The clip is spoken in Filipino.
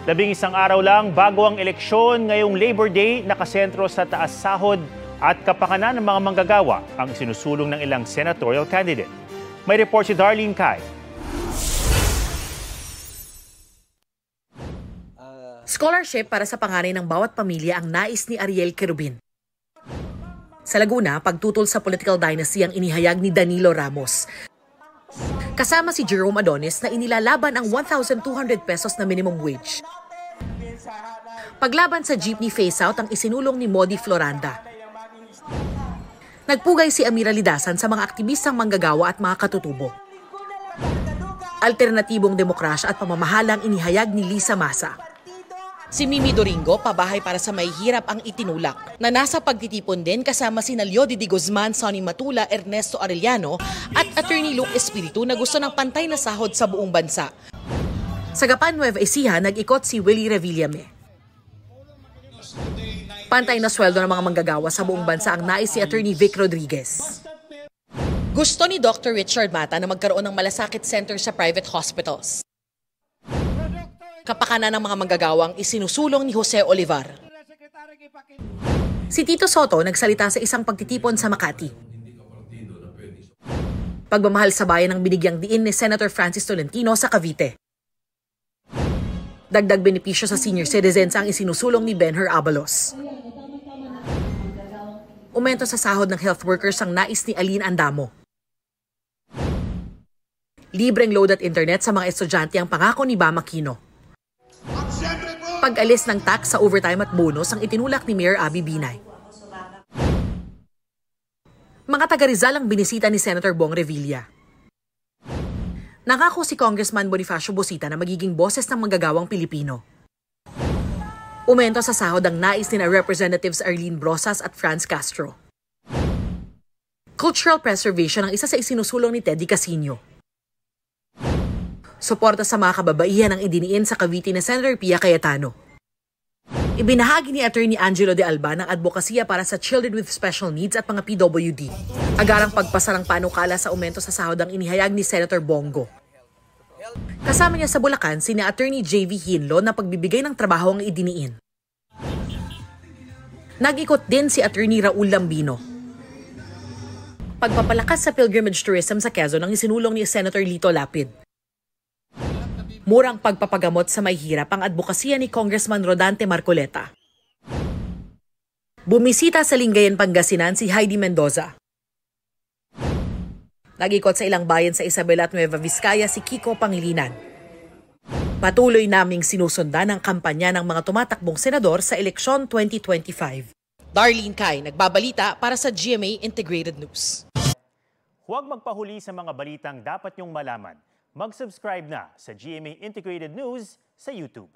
11 araw lang bago ang eleksyon ngayong Labor Day, nakasentro sa taas sahod at kapakanan ng mga manggagawa ang sinusulong ng ilang senatorial candidate. May report si Darlene Kai. Scholarship para sa panganay ng bawat pamilya ang nais ni Ariel Querubin. Sa Laguna, pagtutol sa political dynasty ang inihayag ni Danilo Ramos. Kasama si Jerome Adonis na inilalaban ang 1,200 pesos na minimum wage. Paglaban sa jeepney phase-out ang isinulong ni Modi Floranda. Nagpugay si Amira Lidasan sa mga aktivistang manggagawa at mga katutubo. Alternatibong demokrasya at pamamahalang inihayag ni Lisa Masa. Si Mimi Doringo, pabahay para sa mahihirap ang itinulak, na nasa pagtitipon din kasama sina Leo Didi Guzman, Sonny Matula, Ernesto Arellano at Attorney Luke Espiritu na gusto ng pantay na sahod sa buong bansa. Sa Gapan, Nueva Ecija, nag-ikot si Willie Revillame. Pantay na sweldo ng mga manggagawa sa buong bansa ang nais si Attorney Vic Rodriguez. Gusto ni Dr. Richard Mata na magkaroon ng malasakit center sa private hospitals. Kapakanan ng mga manggagawang isinusulong ni Jose Olivar. Si Tito Soto nagsalita sa isang pagtitipon sa Makati. Pagmamahal sa bayan ang binigyang diin ni Senator Francis Tolentino sa Cavite. Dagdag benepisyo sa senior citizens ang isinusulong ni Benher Abalos. Umento sa sahod ng health workers ang nais ni Aline Andamo. Libreng load at internet sa mga estudyante ang pangako ni Bam Aquino. Pag-alis ng tax sa overtime at bonus ang itinulak ni Mayor Abby Binay. Mga taga Rizal ang binisita ni Senator Bong Revilla. Nangako si Congressman Bonifacio Bosita na magiging boses ng manggagawang Pilipino. Umento sa sahod ang nais ni Representatives Arlene Brosas at Franz Castro. Cultural preservation ang isa sa isinusulong ni Teddy Casino. Suporta sa mga kababaihan ang idiniin sa Cavite ni Senator Pia Cayetano. Ibinahagi ni Attorney Angelo de Alba ng advokasya para sa children with special needs at mga PWD. Agarang pagpasa ng panukala sa aumento sa sahod ang inihayag ni Senator Bongo. Kasama niya sa Bulacan sina Attorney J.V. Hinlo na pagbibigay ng trabaho ang idiniin. Nag-ikot din si Attorney Raul Lambino. Pagpapalakas sa pilgrimage tourism sa Quezon ang isinulong ni Senator Lito Lapid. Murang pagpapagamot sa may hirap ang advokasya ni Congressman Rodante Marcoleta. Bumisita sa Lingayen, Pangasinan si Heidi Mendoza. Nag-ikot sa ilang bayan sa Isabela at Nueva Vizcaya si Kiko Pangilinan. Patuloy naming sinusundan ang kampanya ng mga tumatakbong senador sa eleksyon 2025. Darlene Kai, nagbabalita para sa GMA Integrated News. Huwag magpahuli sa mga balitang dapat niyong malaman. Mag-subscribe na sa GMA Integrated News sa YouTube.